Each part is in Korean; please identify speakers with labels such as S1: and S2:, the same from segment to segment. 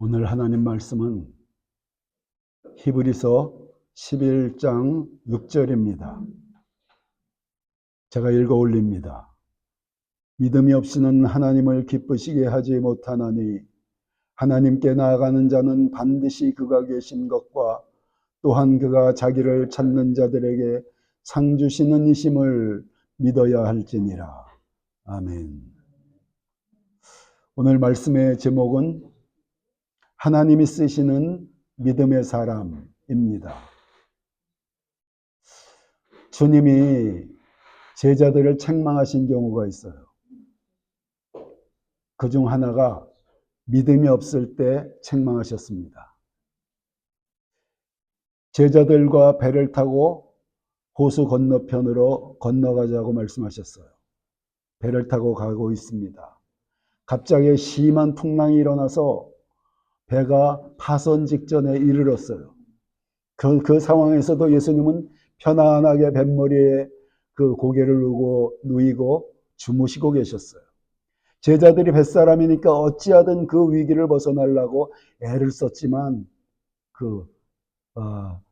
S1: 오늘 하나님 말씀은 히브리서 11장 6절입니다. 제가 읽어 올립니다. 믿음이 없이는 하나님을 기쁘시게 하지 못하나니 하나님께 나아가는 자는 반드시 그가 계신 것과 또한 그가 자기를 찾는 자들에게 상 주시는 이심을 믿어야 할지니라. 아멘. 오늘 말씀의 제목은 하나님이 쓰시는 믿음의 사람입니다. 주님이 제자들을 책망하신 경우가 있어요. 그중 하나가 믿음이 없을 때 책망하셨습니다. 제자들과 배를 타고 호수 건너편으로 건너가자고 말씀하셨어요. 배를 타고 가고 있습니다. 갑자기 심한 풍랑이 일어나서 배가 파선 직전에 이르렀어요. 그 상황에서도 예수님은 편안하게 뱃머리에 그 고개를 누이고 주무시고 계셨어요. 제자들이 뱃사람이니까 어찌하든 그 위기를 벗어나려고 애를 썼지만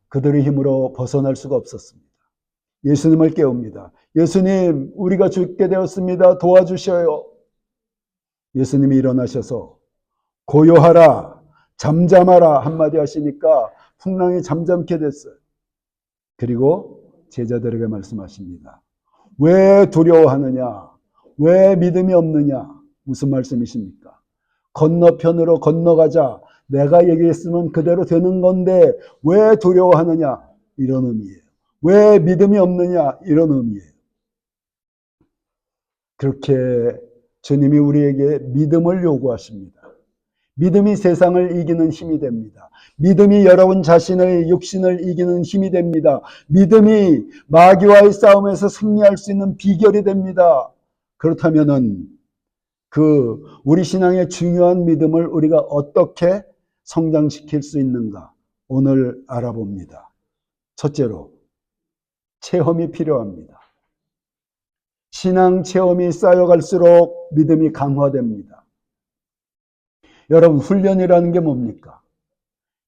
S1: 그들의 힘으로 벗어날 수가 없었습니다. 예수님을 깨웁니다. 예수님, 우리가 죽게 되었습니다. 도와주셔요. 예수님이 일어나셔서 고요하라, 잠잠하라 한마디 하시니까 풍랑이 잠잠게 됐어요. 그리고 제자들에게 말씀하십니다. 왜 두려워하느냐? 왜 믿음이 없느냐? 무슨 말씀이십니까? 건너편으로 건너가자. 내가 얘기했으면 그대로 되는 건데 왜 두려워하느냐? 이런 의미예요. 왜 믿음이 없느냐? 이런 의미예요. 그렇게 주님이 우리에게 믿음을 요구하십니다. 믿음이 세상을 이기는 힘이 됩니다. 믿음이 여러분 자신의 육신을 이기는 힘이 됩니다. 믿음이 마귀와의 싸움에서 승리할 수 있는 비결이 됩니다. 그렇다면은 우리 신앙의 중요한 믿음을 우리가 어떻게 성장시킬 수 있는가? 오늘 알아봅니다. 첫째로, 체험이 필요합니다. 신앙 체험이 쌓여갈수록 믿음이 강화됩니다. 여러분, 훈련이라는 게 뭡니까?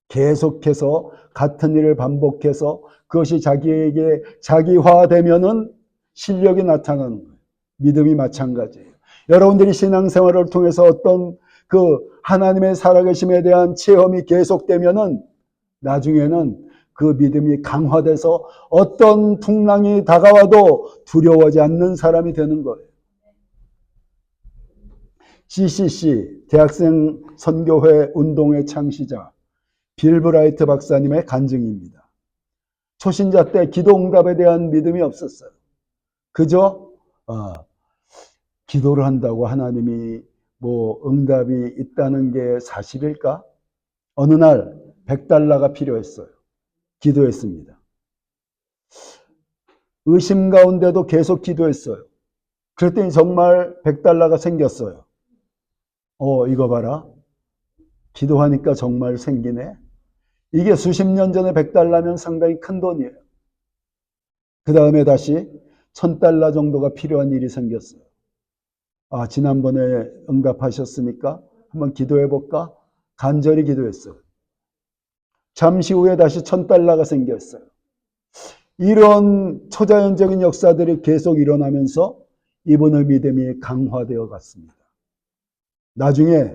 S1: 계속해서 같은 일을 반복해서 그것이 자기에게 자기화되면은 실력이 나타나는 거예요. 믿음이 마찬가지예요. 여러분들이 신앙생활을 통해서 어떤 하나님의 살아계심에 대한 체험이 계속되면은 나중에는 그 믿음이 강화돼서 어떤 풍랑이 다가와도 두려워하지 않는 사람이 되는 거예요. GCC, 대학생 선교회 운동의 창시자 빌 브라이트 박사님의 간증입니다. 초신자 때 기도응답에 대한 믿음이 없었어요. 그저 기도를 한다고 하나님이 응답이 있다는 게 사실일까? 어느 날 $100가 필요했어요. 기도했습니다. 의심 가운데도 계속 기도했어요. 그랬더니 정말 $100가 생겼어요. 이거 봐라. 기도하니까 정말 생기네. 이게 수십 년 전에 $100면 상당히 큰 돈이에요. 그 다음에 다시 $1000 정도가 필요한 일이 생겼어요. 지난번에 응답하셨으니까 한번 기도해 볼까? 간절히 기도했어요. 잠시 후에 다시 $1000가 생겼어요. 이런 초자연적인 역사들이 계속 일어나면서 이분의 믿음이 강화되어 갔습니다. 나중에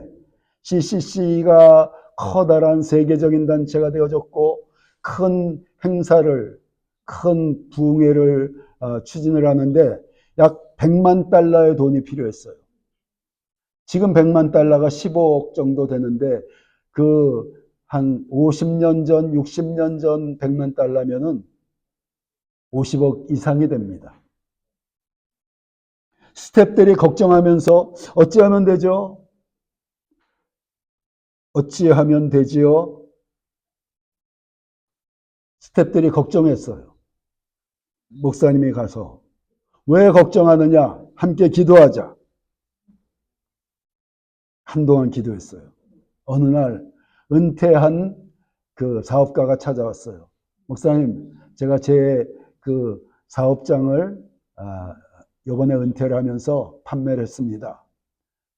S1: CCC가 커다란 세계적인 단체가 되어졌고 큰 행사를, 큰 부흥회를 추진을 하는데 약 $1,000,000의 돈이 필요했어요. 지금 $1,000,000가 15억 정도 되는데 한 50년 전, 60년 전 $1,000,000면은 50억 이상이 됩니다. 스태프들이 걱정하면서 어찌하면 되죠? 어찌하면 되지요? 스태프들이 걱정했어요. 목사님이 가서 왜 걱정하느냐? 함께 기도하자. 한동안 기도했어요. 어느 날 은퇴한 사업가가 찾아왔어요. 목사님, 제가 제 사업장을 이번에 은퇴를 하면서 판매를 했습니다.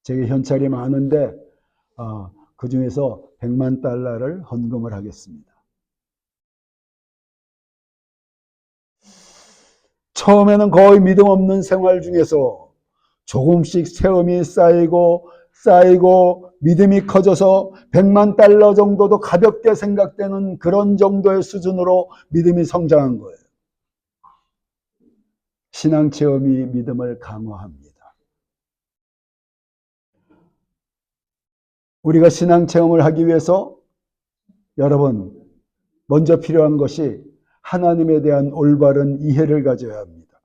S1: 제게 현찰이 많은데 그 중에서 100만 달러를 헌금을 하겠습니다. 처음에는 거의 믿음 없는 생활 중에서 조금씩 세움이 쌓이고 믿음이 커져서 100만 달러 정도도 가볍게 생각되는 그런 정도의 수준으로 믿음이 성장한 거예요. 신앙 체험이 믿음을 강화합니다. 우리가 신앙 체험을 하기 위해서 여러분 먼저 필요한 것이 하나님에 대한 올바른 이해를 가져야 합니다.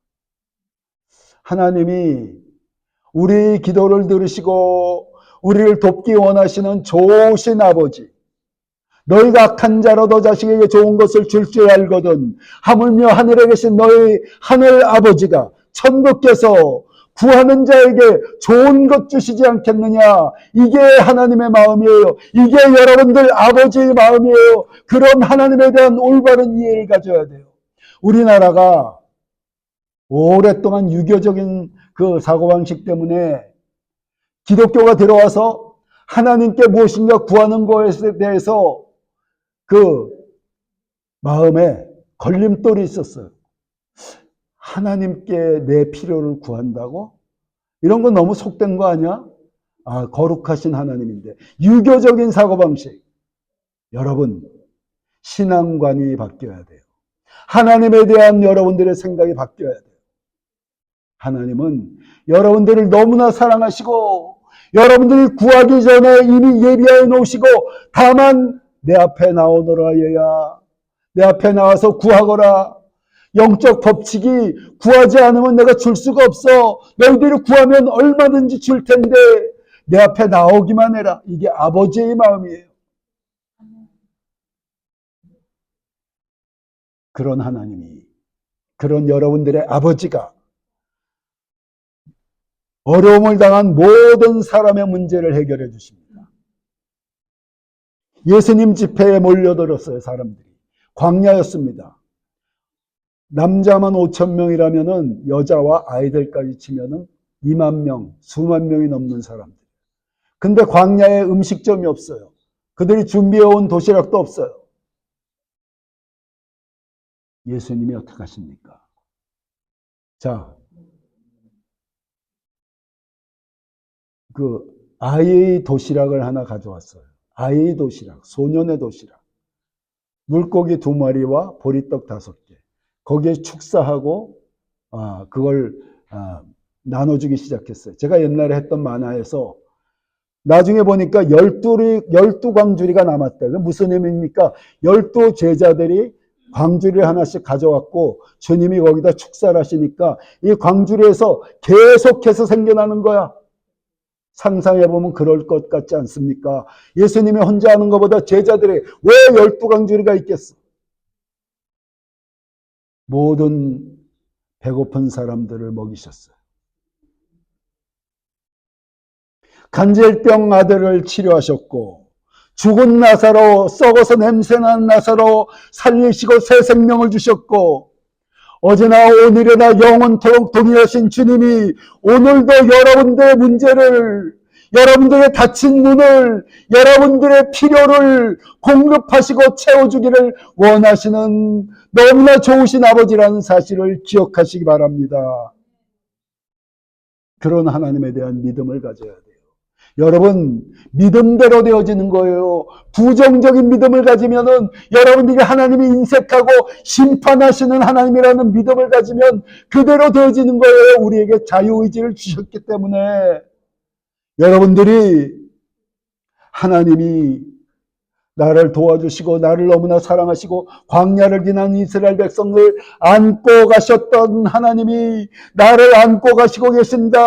S1: 하나님이 우리 기도를 들으시고 우리를 돕기 원하시는 좋으신 아버지, 너희가 악한 자로도 자식에게 좋은 것을 줄 줄 알거든 하물며 하늘에 계신 너희 하늘 아버지가 천국께서 구하는 자에게 좋은 것 주시지 않겠느냐. 이게 하나님의 마음이에요. 이게 여러분들 아버지의 마음이에요. 그런 하나님에 대한 올바른 이해를 가져야 돼요. 우리나라가 오랫동안 유교적인 그 사고방식 때문에 기독교가 들어와서 하나님께 무엇인가 구하는 것에 대해서 그 마음에 걸림돌이 있었어요. 하나님께 내 필요를 구한다고? 이런 건 너무 속된 거 아니야? 아, 거룩하신 하나님인데. 유교적인 사고방식. 여러분, 신앙관이 바뀌어야 돼요. 하나님에 대한 여러분들의 생각이 바뀌어야 돼요. 하나님은 여러분들을 너무나 사랑하시고 여러분들이 구하기 전에 이미 예비하여 놓으시고 다만 내 앞에 나오너라 얘야. 내 앞에 나와서 구하거라. 영적 법칙이 구하지 않으면 내가 줄 수가 없어. 너희들이 구하면 얼마든지 줄 텐데 내 앞에 나오기만 해라. 이게 아버지의 마음이에요. 그런 하나님이, 그런 여러분들의 아버지가 어려움을 당한 모든 사람의 문제를 해결해 주십니다. 예수님 집회에 몰려들었어요, 사람들이. 광야였습니다. 남자만 5천 명이라면은 여자와 아이들까지 치면은 2만 명, 수만 명이 넘는 사람들. 근데 광야에 음식점이 없어요. 그들이 준비해온 도시락도 없어요. 예수님이 어떻게 하십니까? 자, 그 아이의 도시락을 하나 가져왔어요. 아이의 도시락, 소년의 도시락. 물고기 2마리와 보리떡 5개. 거기에 축사하고 그걸 나눠주기 시작했어요. 제가 옛날에 했던 만화에서 나중에 보니까 12광주리가 남았대요. 무슨 의미입니까? 12 제자들이 광주리를 하나씩 가져왔고 주님이 거기다 축사를 하시니까 이 광주리에서 계속해서 생겨나는 거야. 상상해보면 그럴 것 같지 않습니까? 예수님이 혼자 하는 것보다 제자들이 왜 12광주리가 있겠어? 모든 배고픈 사람들을 먹이셨어요. 간질병 아들을 치료하셨고 죽은 나사로, 썩어서 냄새나는 나사로 살리시고 새 생명을 주셨고 어제나 오늘이나 영원토록 동일하신 주님이 오늘도 여러분들의 문제를, 여러분들의 다친 눈을, 여러분들의 필요를 공급하시고 채워주기를 원하시는 너무나 좋으신 아버지라는 사실을 기억하시기 바랍니다. 그런 하나님에 대한 믿음을 가져야 돼요. 여러분, 믿음대로 되어지는 거예요. 부정적인 믿음을 가지면은 여러분들이 하나님이 인색하고 심판하시는 하나님이라는 믿음을 가지면 그대로 되어지는 거예요. 우리에게 자유의지를 주셨기 때문에 여러분들이 하나님이 나를 도와주시고 나를 너무나 사랑하시고 광야를 지난 이스라엘 백성을 안고 가셨던 하나님이 나를 안고 가시고 계신다.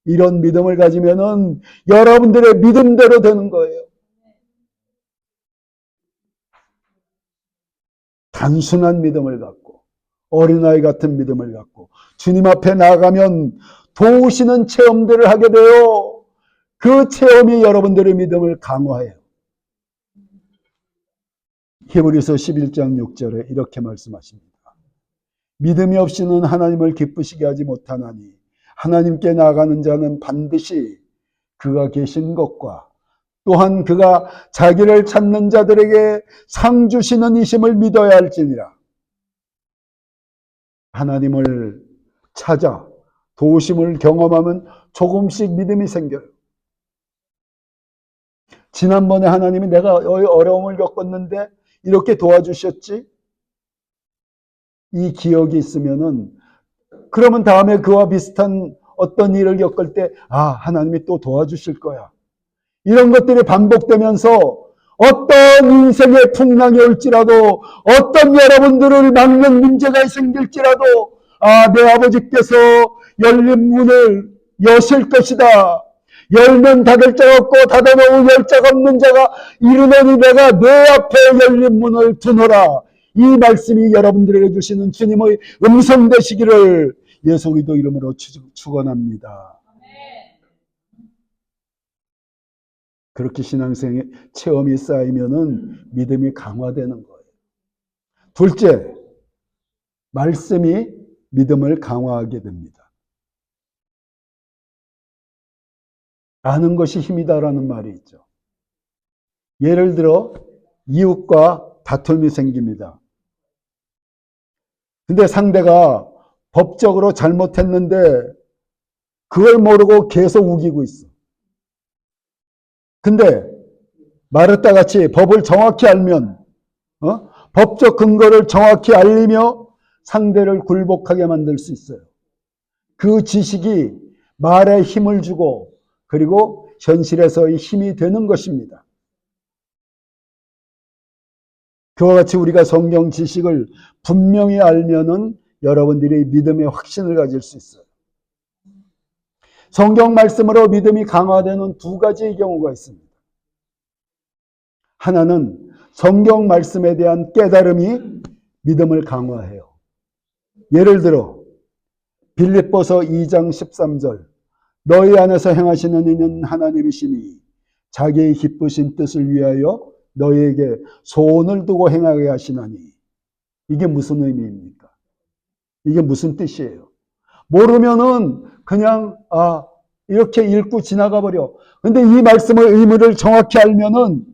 S1: 이런 믿음을 가지면은 여러분들의 믿음대로 되는 거예요. 단순한 믿음을 갖고 어린아이 같은 믿음을 갖고 주님 앞에 나아가면 도우시는 체험들을 하게 돼요. 그 체험이 여러분들의 믿음을 강화해요. 히브리서 11장 6절에 이렇게 말씀하십니다. 믿음이 없이는 하나님을 기쁘시게 하지 못하나니 하나님께 나아가는 자는 반드시 그가 계신 것과 또한 그가 자기를 찾는 자들에게 상 주시는 이심을 믿어야 할지니라. 하나님을 찾아 도우심을 경험하면 조금씩 믿음이 생겨요. 지난번에 하나님이 내가 어려움을 겪었는데 이렇게 도와주셨지? 이 기억이 있으면은, 그러면 다음에 그와 비슷한 어떤 일을 겪을 때, 하나님이 또 도와주실 거야. 이런 것들이 반복되면서 어떤 인생의 풍랑이 올지라도, 어떤 여러분들을 막는 문제가 생길지라도, 내 아버지께서 열린 문을 여실 것이다. 열면 닫을 자가 없고 닫아놓은 열 자가 없는 자가 이르노니 내가 내 앞에 열린 문을 두노라. 이 말씀이 여러분들에게 주시는 주님의 음성 되시기를 예수 그리스도 이름으로 축원합니다. 그렇게 신앙생의 체험이 쌓이면은 믿음이 강화되는 거예요. 둘째, 말씀이 믿음을 강화하게 됩니다. 아는 것이 힘이다라는 말이 있죠. 예를 들어 이웃과 다툼이 생깁니다. 근데 상대가 법적으로 잘못했는데 그걸 모르고 계속 우기고 있어. 근데 마르타 같이 법을 정확히 알면, 법적 근거를 정확히 알리며 상대를 굴복하게 만들 수 있어요. 그 지식이 말에 힘을 주고 그리고 현실에서의 힘이 되는 것입니다. 그와 같이 우리가 성경 지식을 분명히 알면은 여러분들이 믿음의 확신을 가질 수 있어요. 성경 말씀으로 믿음이 강화되는 두 가지의 경우가 있습니다. 하나는 성경 말씀에 대한 깨달음이 믿음을 강화해요. 예를 들어 빌립보서 2장 13절 너희 안에서 행하시는 이는 하나님이시니 자기의 기쁘신 뜻을 위하여 너희에게 소원을 두고 행하게 하시나니. 이게 무슨 의미입니까? 이게 무슨 뜻이에요? 모르면은 그냥 이렇게 읽고 지나가 버려. 근데 이 말씀의 의미를 정확히 알면은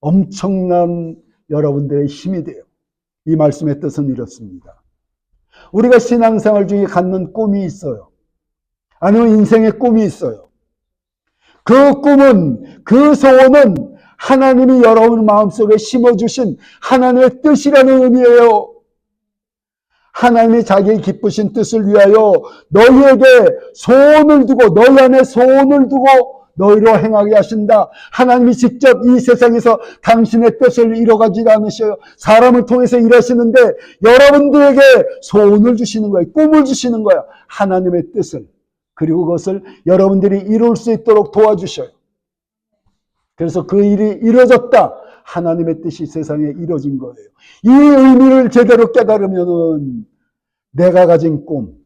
S1: 엄청난 여러분들의 힘이 돼요. 이 말씀의 뜻은 이렇습니다. 우리가 신앙생활 중에 갖는 꿈이 있어요. 아니면 인생의 꿈이 있어요. 그 꿈은, 그 소원은 하나님이 여러분 마음속에 심어주신 하나님의 뜻이라는 의미예요. 하나님이 자기의 기쁘신 뜻을 위하여 너희에게 소원을 두고, 너희 안에 소원을 두고 너희로 행하게 하신다. 하나님이 직접 이 세상에서 당신의 뜻을 이뤄가지 않으셔요. 사람을 통해서 일하시는데 여러분들에게 소원을 주시는 거예요. 꿈을 주시는 거예요. 하나님의 뜻을. 그리고 그것을 여러분들이 이룰 수 있도록 도와주셔요. 그래서 그 일이 이루어졌다. 하나님의 뜻이 세상에 이루어진 거예요. 이 의미를 제대로 깨달으면은 내가 가진 꿈,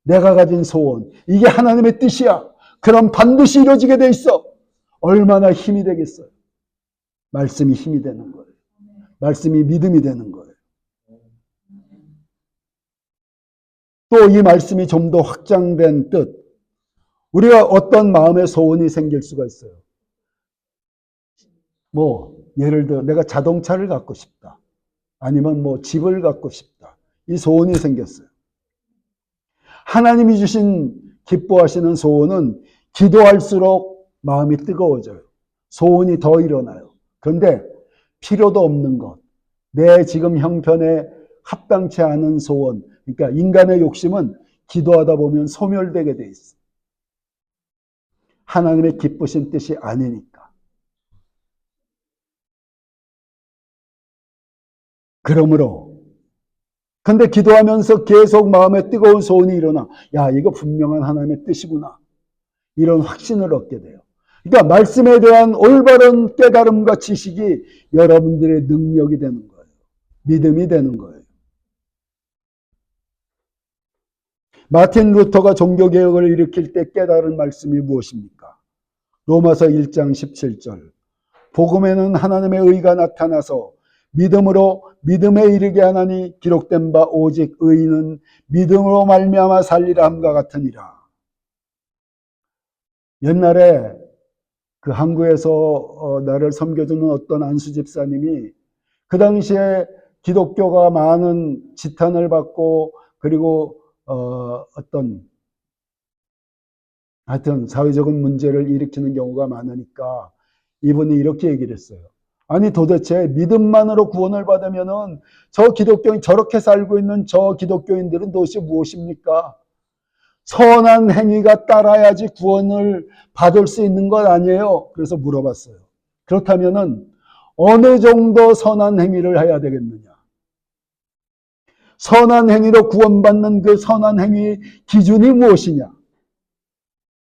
S1: 내가 가진 소원, 이게 하나님의 뜻이야. 그럼 반드시 이루어지게 돼 있어. 얼마나 힘이 되겠어요. 말씀이 힘이 되는 거예요. 말씀이 믿음이 되는 거예요. 또 이 말씀이 좀 더 확장된 뜻. 우리가 어떤 마음의 소원이 생길 수가 있어요. 예를 들어 내가 자동차를 갖고 싶다. 아니면 집을 갖고 싶다. 이 소원이 생겼어요. 하나님이 주신 기뻐하시는 소원은 기도할수록 마음이 뜨거워져요. 소원이 더 일어나요. 그런데 필요도 없는 것, 내 지금 형편에 합당치 않은 소원, 그러니까 인간의 욕심은 기도하다 보면 소멸되게 돼 있어. 하나님의 기쁘신 뜻이 아니니까. 그러므로 근데 기도하면서 계속 마음에 뜨거운 소원이 일어나. 이거 분명한 하나님의 뜻이구나. 이런 확신을 얻게 돼요. 그러니까 말씀에 대한 올바른 깨달음과 지식이 여러분들의 능력이 되는 거예요. 믿음이 되는 거예요. 마틴 루터가 종교개혁을 일으킬 때 깨달은 말씀이 무엇입니까? 로마서 1장 17절. 복음에는 하나님의 의가 나타나서 믿음으로 믿음에 이르게 하나니 기록된 바 오직 의인은 믿음으로 말미암아 살리라 함과 같으니라. 옛날에 그 항구에서 나를 섬겨주는 어떤 안수 집사님이 그 당시에 기독교가 많은 지탄을 받고 그리고 어떤 하여튼 사회적인 문제를 일으키는 경우가 많으니까 이분이 이렇게 얘기를 했어요. 아니 도대체 믿음만으로 구원을 받으면은 저 기독교인 저렇게 살고 있는 저 기독교인들은 도대체 무엇입니까? 선한 행위가 따라야지 구원을 받을 수 있는 것 아니에요? 그래서 물어봤어요. 그렇다면은 어느 정도 선한 행위를 해야 되겠느냐? 선한 행위로 구원받는 그 선한 행위 기준이 무엇이냐?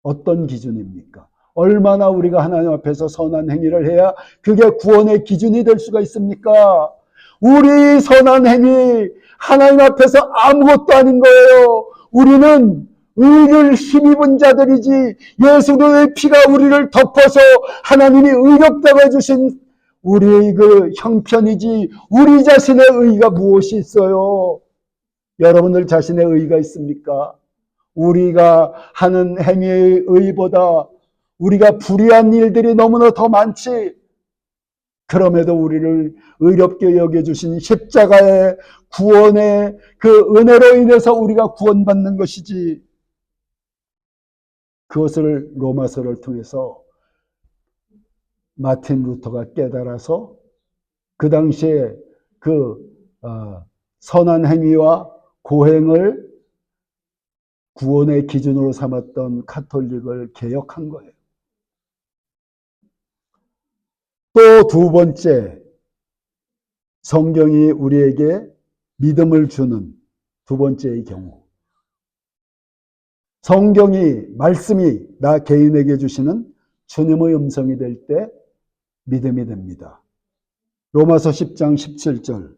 S1: 어떤 기준입니까? 얼마나 우리가 하나님 앞에서 선한 행위를 해야 그게 구원의 기준이 될 수가 있습니까? 우리 선한 행위 하나님 앞에서 아무것도 아닌 거예요. 우리는 의를 힘입은 자들이지 예수의 피가 우리를 덮어서 하나님이 의롭다고 해주신 우리의 그 형편이지 우리 자신의 의가 무엇이 있어요? 여러분들 자신의 의가 있습니까? 우리가 하는 행위의 의보다 우리가 불의한 일들이 너무나 더 많지. 그럼에도 우리를 의롭게 여겨주신 십자가의 구원의 그 은혜로 인해서 우리가 구원받는 것이지. 그것을 로마서를 통해서 마틴 루터가 깨달아서 그 당시에 그 선한 행위와 고행을 구원의 기준으로 삼았던 카톨릭을 개혁한 거예요. 또 두 번째, 성경이 우리에게 믿음을 주는 두 번째의 경우. 성경이, 말씀이 나 개인에게 주시는 주님의 음성이 될 때 믿음이 됩니다. 로마서 10장 17절.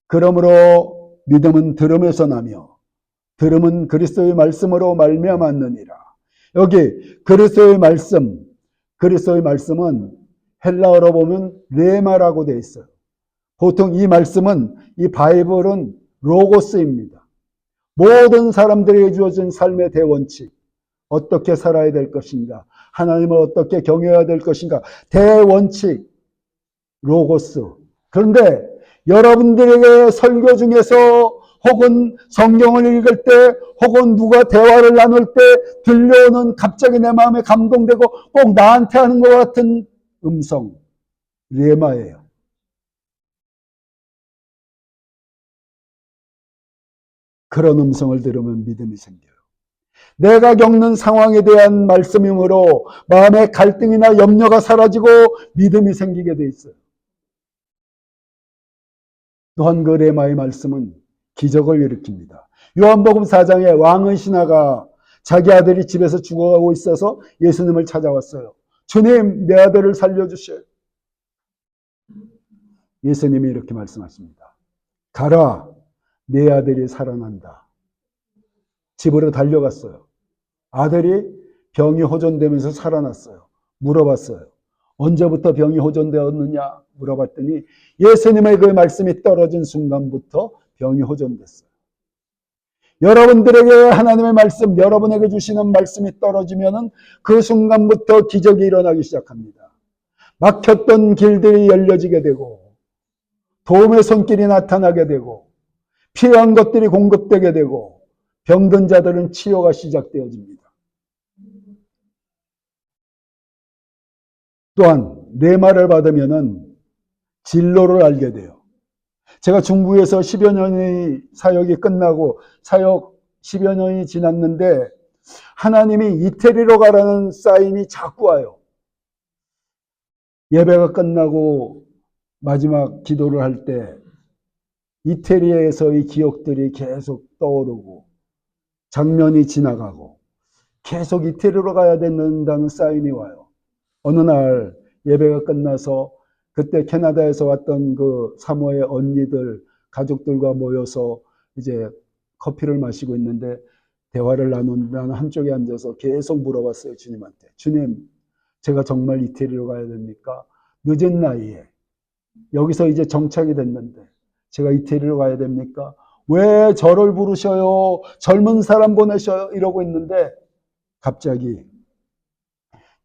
S1: 그러므로 믿음은 들음에서 나며 들음은 그리스도의 말씀으로 말미암았느니라. 여기 그리스도의 말씀은 헬라어로 보면 레마라고 되어 있어요. 보통 이 말씀은 이 바이블은 로고스입니다. 모든 사람들에게 주어진 삶의 대원칙, 어떻게 살아야 될 것인가, 하나님을 어떻게 경외해야 될 것인가, 대원칙, 로고스. 그런데 여러분들에게 설교 중에서 혹은 성경을 읽을 때 혹은 누가 대화를 나눌 때 들려오는 갑자기 내 마음에 감동되고 꼭 나한테 하는 것 같은 음성, 레마예요. 그런 음성을 들으면 믿음이 생겨요. 내가 겪는 상황에 대한 말씀이므로 마음의 갈등이나 염려가 사라지고 믿음이 생기게 돼 있어요. 또한 그 레마의 말씀은 기적을 일으킵니다. 요한복음 4장에 왕의 신하가 자기 아들이 집에서 죽어가고 있어서 예수님을 찾아왔어요. 주님, 내 아들을 살려주셔요. 예수님이 이렇게 말씀하십니다. 가라, 내 아들이 살아난다. 집으로 달려갔어요. 아들이 병이 호전되면서 살아났어요. 물어봤어요. 언제부터 병이 호전되었느냐 물어봤더니 예수님의 그 말씀이 떨어진 순간부터 병이 호전됐어요. 여러분들에게 하나님의 말씀, 여러분에게 주시는 말씀이 떨어지면은 그 순간부터 기적이 일어나기 시작합니다. 막혔던 길들이 열려지게 되고 도움의 손길이 나타나게 되고 필요한 것들이 공급되게 되고 병든 자들은 치료가 시작되어집니다. 또한 내 말을 받으면은 진로를 알게 돼요. 제가 중국에서 10여 년의 사역이 끝나고 사역 10여 년이 지났는데 하나님이 이태리로 가라는 사인이 자꾸 와요. 예배가 끝나고 마지막 기도를 할 때 이태리에서의 기억들이 계속 떠오르고 장면이 지나가고 계속 이태리로 가야 된다는 사인이 와요. 어느 날 예배가 끝나서 그때 캐나다에서 왔던 그 사모의 언니들 가족들과 모여서 이제 커피를 마시고 있는데 대화를 나눈다는 한쪽에 앉아서 계속 물어봤어요. 주님한테. 주님, 제가 정말 이태리로 가야 됩니까? 늦은 나이에 여기서 이제 정착이 됐는데 제가 이태리로 가야 됩니까? 왜 저를 부르셔요? 젊은 사람 보내셔요? 이러고 있는데 갑자기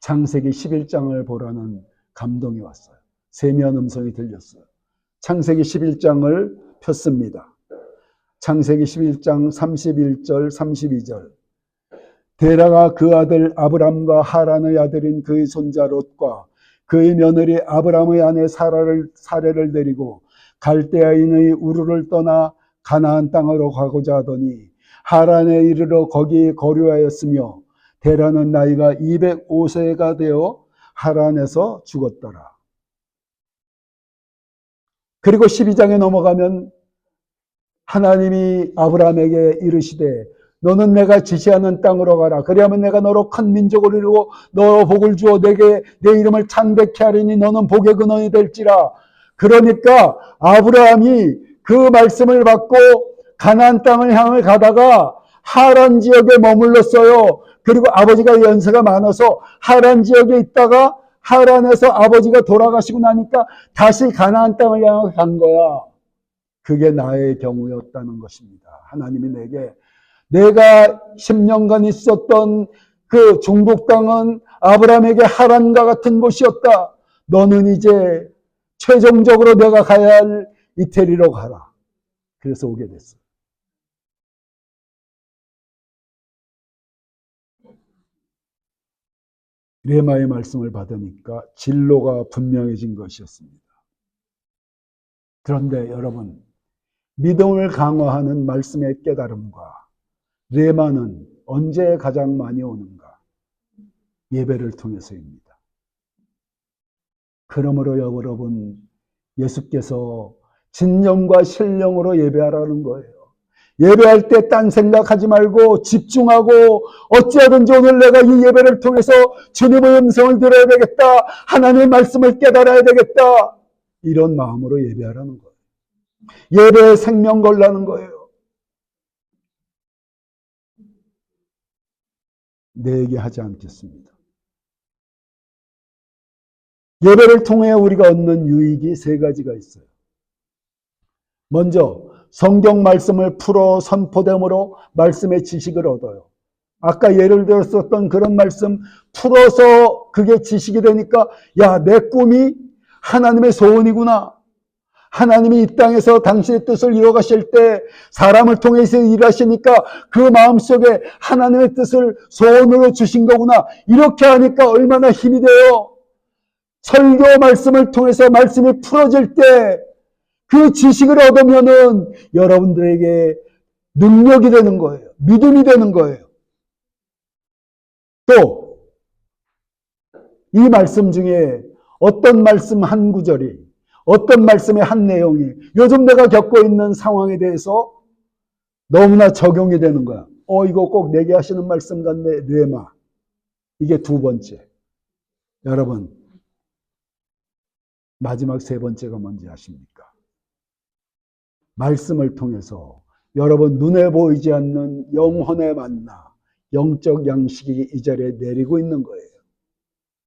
S1: 창세기 11장을 보라는 감동이 왔어요. 세미한 음성이 들렸어요. 창세기 11장을 폈습니다. 창세기 11장 31절 32절. 데라가 그 아들 아브람과 하란의 아들인 그의 손자 롯과 그의 며느리 아브람의 아내 사레를 데리고 갈대아인의 우르를 떠나 가나안 땅으로 가고자 하더니 하란에 이르러 거기 거류하였으며 데라는 나이가 205세가 되어 하란에서 죽었더라. 그리고 12장에 넘어가면 하나님이 아브라함에게 이르시되 너는 내가 지시하는 땅으로 가라. 그리하면 내가 너로 큰 민족을 이루고 너로 복을 주어 내게 내 이름을 창대케 하리니 너는 복의 근원이 될지라. 그러니까 아브라함이 그 말씀을 받고 가나안 땅을 향해 가다가 하란 지역에 머물렀어요. 그리고 아버지가 연세가 많아서 하란 지역에 있다가 하란에서 아버지가 돌아가시고 나니까 다시 가나안 땅을 향해 간 거야. 그게 나의 경우였다는 것입니다. 하나님이 내가 10년간 있었던 그 중국 땅은 아브라함에게 하란과 같은 곳이었다. 너는 이제 최종적으로 내가 가야 할 이태리로 가라. 그래서 오게 됐어. 레마의 말씀을 받으니까 진로가 분명해진 것이었습니다. 그런데 여러분, 믿음을 강화하는 말씀의 깨달음과 레마는 언제 가장 많이 오는가? 예배를 통해서입니다. 그러므로 여러분, 예수께서 진정과 신령으로 예배하라는 거예요. 예배할 때 딴 생각하지 말고 집중하고 어찌하든지 오늘 내가 이 예배를 통해서 주님의 음성을 들어야 되겠다. 하나님의 말씀을 깨달아야 되겠다. 이런 마음으로 예배하라는 거예요. 예배에 생명 걸라는 거예요. 내 얘기 하지 않겠습니다. 예배를 통해 우리가 얻는 유익이 세 가지가 있어요. 먼저 성경 말씀을 풀어 선포됨으로 말씀의 지식을 얻어요. 아까 예를 들었었던 그런 말씀 풀어서 그게 지식이 되니까 야, 내 꿈이 하나님의 소원이구나. 하나님이 이 땅에서 당신의 뜻을 이뤄가실 때 사람을 통해서 일하시니까 그 마음속에 하나님의 뜻을 소원으로 주신 거구나. 이렇게 하니까 얼마나 힘이 돼요. 설교 말씀을 통해서 말씀이 풀어질 때 그 지식을 얻으면은 여러분들에게 능력이 되는 거예요. 믿음이 되는 거예요. 또 이 말씀 중에 어떤 말씀 한 구절이, 어떤 말씀의 한 내용이 요즘 내가 겪고 있는 상황에 대해서 너무나 적용이 되는 거야. 이거 꼭 내게 하시는 말씀 같네. 레마. 이게 두 번째. 여러분, 마지막 세 번째가 뭔지 아십니까? 말씀을 통해서 여러분 눈에 보이지 않는 영혼의 만나, 영적 양식이 이 자리에 내리고 있는 거예요.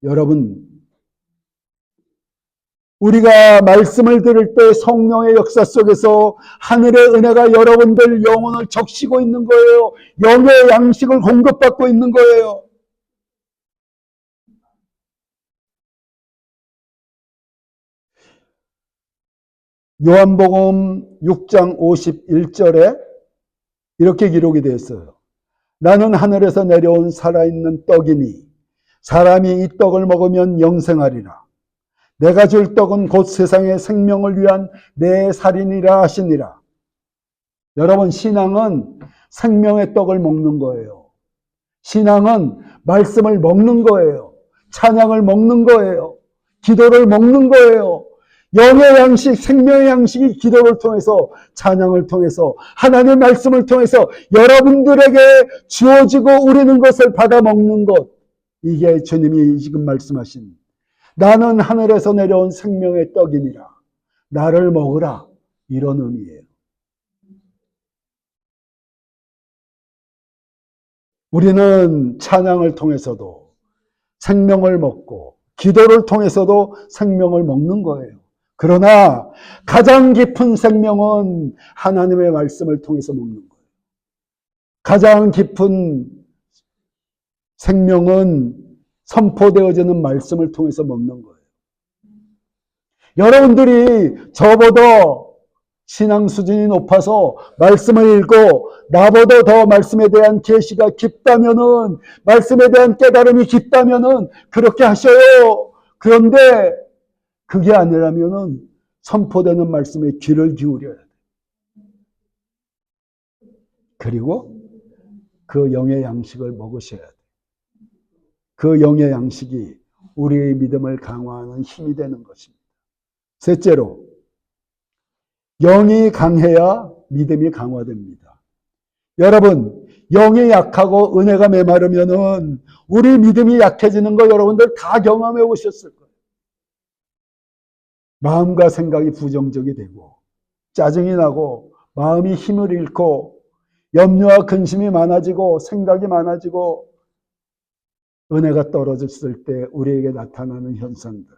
S1: 여러분, 우리가 말씀을 들을 때 성령의 역사 속에서 하늘의 은혜가 여러분들 영혼을 적시고 있는 거예요. 영의 양식을 공급받고 있는 거예요. 요한복음 6장 51절에 이렇게 기록이 되어 있어요. 나는 하늘에서 내려온 살아있는 떡이니 사람이 이 떡을 먹으면 영생하리라. 내가 줄 떡은 곧 세상의 생명을 위한 내 살이니라 하시니라. 여러분, 신앙은 생명의 떡을 먹는 거예요. 신앙은 말씀을 먹는 거예요. 찬양을 먹는 거예요. 기도를 먹는 거예요. 영의 양식, 생명의 양식이 기도를 통해서, 찬양을 통해서, 하나님의 말씀을 통해서 여러분들에게 주어지고 우리는 것을 받아 먹는 것. 이게 주님이 지금 말씀하신 나는 하늘에서 내려온 생명의 떡이니라. 나를 먹으라. 이런 의미예요. 우리는 찬양을 통해서도 생명을 먹고 기도를 통해서도 생명을 먹는 거예요. 그러나 가장 깊은 생명은 하나님의 말씀을 통해서 먹는 거예요. 가장 깊은 생명은 선포되어지는 말씀을 통해서 먹는 거예요. 여러분들이 저보다 신앙 수준이 높아서 말씀을 읽고 나보다 더 말씀에 대한 계시가 깊다면은, 말씀에 대한 깨달음이 깊다면은 그렇게 하셔요. 그런데 그게 아니라면은 선포되는 말씀에 귀를 기울여야 돼요. 그리고 그 영의 양식을 먹으셔야 돼요. 그 영의 양식이 우리의 믿음을 강화하는 힘이 되는 것입니다. 셋째로, 영이 강해야 믿음이 강화됩니다. 여러분, 영이 약하고 은혜가 메마르면은 우리 믿음이 약해지는 거 여러분들 다 경험해 오셨을 거예요. 마음과 생각이 부정적이 되고, 짜증이 나고, 마음이 힘을 잃고, 염려와 근심이 많아지고, 생각이 많아지고, 은혜가 떨어졌을 때 우리에게 나타나는 현상들.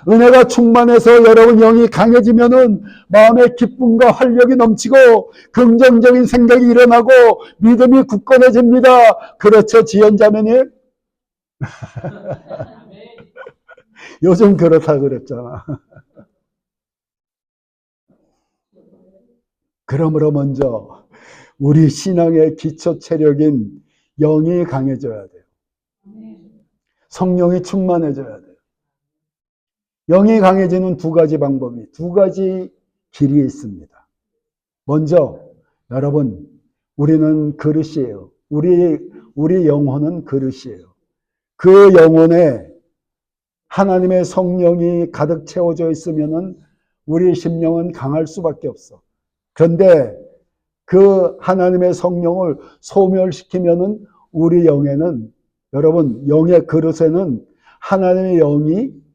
S1: 은혜가 충만해서 여러분 영이 강해지면은 마음의 기쁨과 활력이 넘치고 긍정적인 생각이 일어나고 믿음이 굳건해집니다. 그렇죠, 지연자매님? 요즘 그렇다 그랬잖아. 그러므로 먼저 우리 신앙의 기초 체력인 영이 강해져야 돼요. 성령이 충만해져야 돼요. 영이 강해지는 두 가지 방법이, 두 가지 길이 있습니다. 먼저 여러분, 우리는 그릇이에요. 우리 영혼은 그릇이에요. 그 영혼에 하나님의 성령이 가득 채워져 있으면은 우리 심령은 강할 수밖에 없어. 그런데 그 하나님의 성령을 소멸시키면은 우리 영에는, 여러분, 영의 그릇에는 하나님의 영이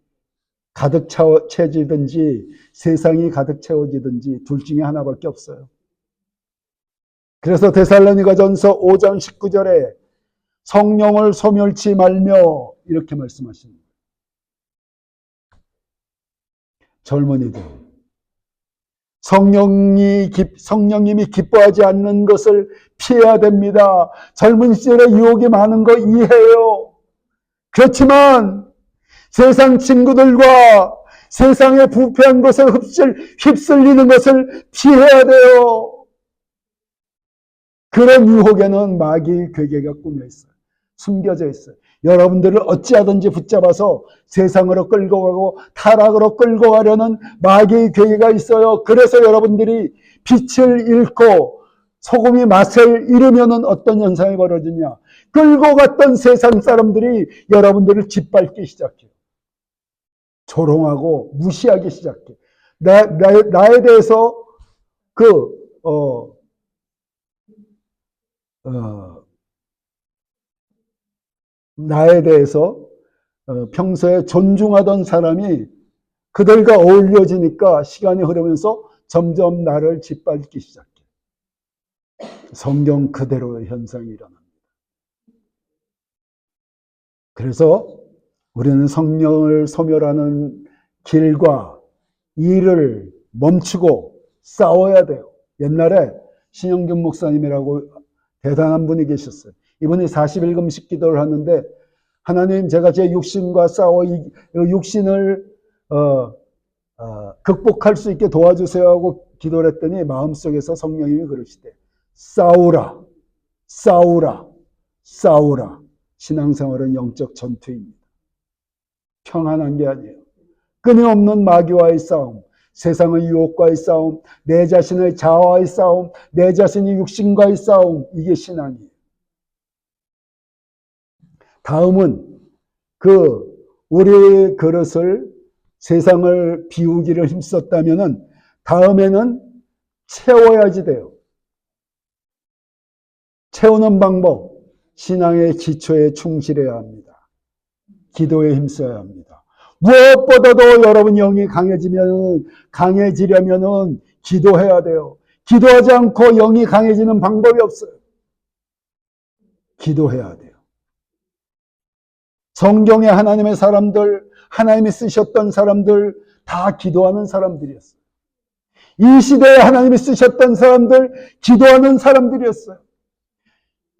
S1: 가득 채워지든지 세상이 가득 채워지든지 둘 중에 하나밖에 없어요. 그래서 데살로니가전서 5장 19절에 성령을 소멸치 말며 이렇게 말씀하십니다. 젊은이들, 성령님이 기뻐하지 않는 것을 피해야 됩니다. 젊은 시절에 유혹이 많은 거 이해해요. 그렇지만 세상 친구들과 세상의 부패한 것에 휩쓸리는 것을 피해야 돼요. 그런 유혹에는 마귀의 괴계가 꾸며 있어요. 숨겨져 있어요. 여러분들을 어찌하든지 붙잡아서 세상으로 끌고 가고 타락으로 끌고 가려는 마귀의 괴계가 있어요. 그래서 여러분들이 빛을 잃고 소금이 맛을 잃으면 어떤 현상이 벌어지냐. 끌고 갔던 세상 사람들이 여러분들을 짓밟기 시작해요. 조롱하고 무시하기 시작해. 나에 대해서 나에 대해서 평소에 존중하던 사람이 그들과 어울려지니까 시간이 흐르면서 점점 나를 짓밟기 시작해. 성경 그대로의 현상이 일어납니다. 그래서 우리는 성령을 소멸하는 길과 일을 멈추고 싸워야 돼요. 옛날에 신영균 목사님이라고 대단한 분이 계셨어요. 이분이 40일금씩 기도를 하는데, 하나님, 제가 제 육신과 싸워 육신을 극복할 수 있게 도와주세요 하고 기도를 했더니 마음속에서 성령님이 그러시대. 싸우라, 싸우라, 싸우라. 신앙생활은 영적 전투입니다. 평안한 게 아니에요. 끊임없는 마귀와의 싸움, 세상의 유혹과의 싸움, 내 자신의 자아와의 싸움, 내 자신의 육신과의 싸움, 이게 신앙이에요. 다음은 우리의 그릇을 세상을 비우기를 힘썼다면은 다음에는 채워야지 돼요. 채우는 방법, 신앙의 기초에 충실해야 합니다. 기도에 힘써야 합니다. 무엇보다도 여러분 영이 강해지려면은 기도해야 돼요. 기도하지 않고 영이 강해지는 방법이 없어요. 기도해야 돼요. 성경에 하나님의 사람들, 하나님이 쓰셨던 사람들 다 기도하는 사람들이었어요. 이 시대에 하나님이 쓰셨던 사람들, 기도하는 사람들이었어요.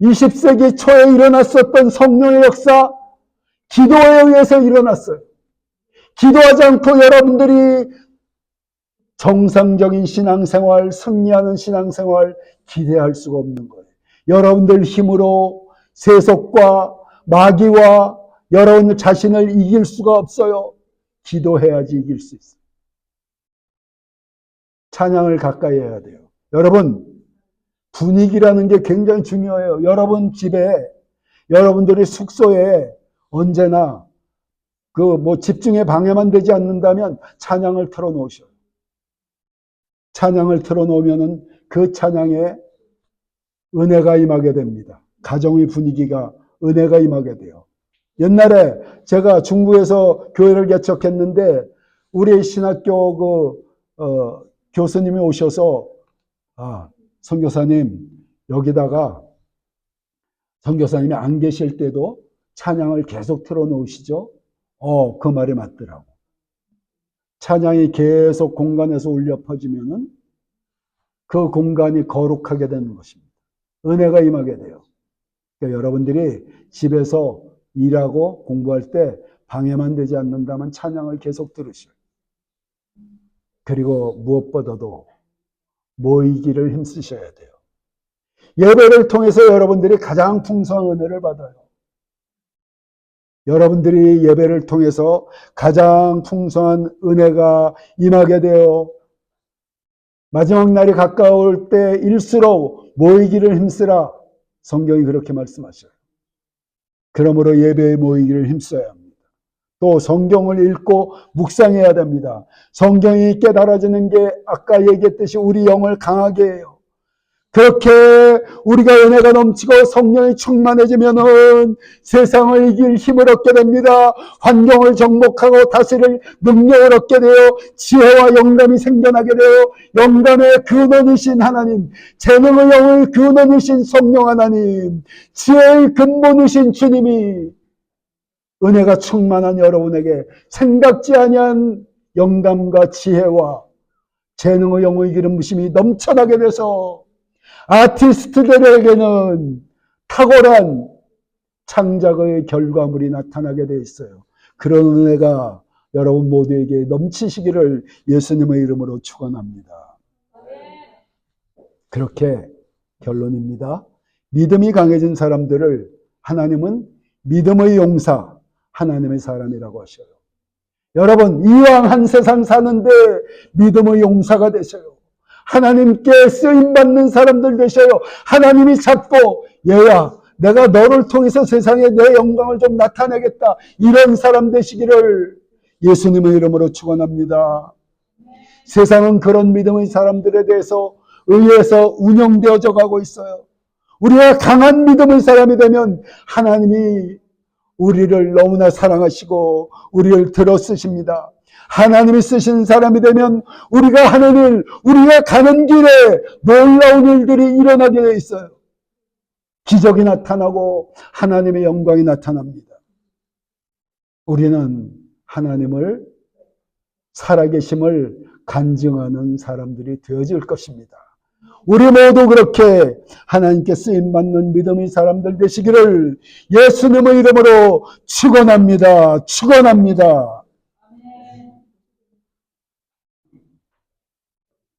S1: 20세기 초에 일어났었던 성령의 역사, 기도에 의해서 일어났어요. 기도하지 않고 여러분들이 정상적인 신앙생활, 승리하는 신앙생활 기대할 수가 없는 거예요. 여러분들 힘으로 세속과 마귀와 여러분 자신을 이길 수가 없어요. 기도해야지 이길 수 있어요. 찬양을 가까이 해야 돼요. 여러분, 분위기라는 게 굉장히 중요해요. 여러분 집에, 여러분들이 숙소에 언제나 집중에 방해만 되지 않는다면 찬양을 틀어 놓으셔요. 찬양을 틀어 놓으면은 그 찬양에 은혜가 임하게 됩니다. 가정의 분위기가 은혜가 임하게 돼요. 옛날에 제가 중국에서 교회를 개척했는데 우리 신학교 교수님이 오셔서 선교사님 여기다가 선교사님이 안 계실 때도 찬양을 계속 틀어 놓으시죠? 그 말이 맞더라고. 찬양이 계속 공간에서 울려 퍼지면은 그 공간이 거룩하게 되는 것입니다. 은혜가 임하게 돼요. 그러니까 여러분들이 집에서 일하고 공부할 때 방해만 되지 않는다면 찬양을 계속 들으셔요. 그리고 무엇보다도 모이기를 힘쓰셔야 돼요. 예배를 통해서 여러분들이 가장 풍성한 은혜를 받아요. 여러분들이 예배를 통해서 가장 풍성한 은혜가 임하게 되어 마지막 날이 가까울 때일수록 모이기를 힘쓰라. 성경이 그렇게 말씀하셔요. 그러므로 예배에 모이기를 힘써야 합니다. 또 성경을 읽고 묵상해야 됩니다. 성경이 깨달아지는 게 아까 얘기했듯이 우리 영을 강하게 해요. 그렇게 우리가 은혜가 넘치고 성령이 충만해지면은 세상을 이길 힘을 얻게 됩니다. 환경을 정복하고 다스릴 능력을 얻게 되어 지혜와 영감이 생겨나게 되어 영감의 근원이신 하나님, 재능의 영의 근원이신 성령 하나님, 지혜의 근본이신 주님이 은혜가 충만한 여러분에게 생각지 아니한 영감과 지혜와 재능의 영의 기름부심이 넘쳐나게 돼서 아티스트들에게는 탁월한 창작의 결과물이 나타나게 되어 있어요. 그런 은혜가 여러분 모두에게 넘치시기를 예수님의 이름으로 축원합니다. 그렇게 결론입니다. 믿음이 강해진 사람들을 하나님은 믿음의 용사, 하나님의 사람이라고 하셔요. 여러분, 이왕 한 세상 사는데 믿음의 용사가 되셔요. 하나님께 쓰임받는 사람들 되셔요. 하나님이 찾고 얘야 내가 너를 통해서 세상에 내 영광을 좀 나타내겠다. 이런 사람 되시기를 예수님의 이름으로 축원합니다. 세상은 그런 믿음의 사람들에 대해서 의해서 운영되어져 가고 있어요. 우리가 강한 믿음의 사람이 되면 하나님이 우리를 너무나 사랑하시고 우리를 들어 쓰십니다. 하나님이 쓰시는 사람이 되면 우리가 하는 일, 우리가 가는 길에 놀라운 일들이 일어나게 되어 있어요. 기적이 나타나고 하나님의 영광이 나타납니다. 우리는 하나님을 살아계심을 간증하는 사람들이 되어질 것입니다. 우리 모두 그렇게 하나님께 쓰임받는 믿음의 사람들 되시기를 예수님의 이름으로 축원합니다. 축원합니다.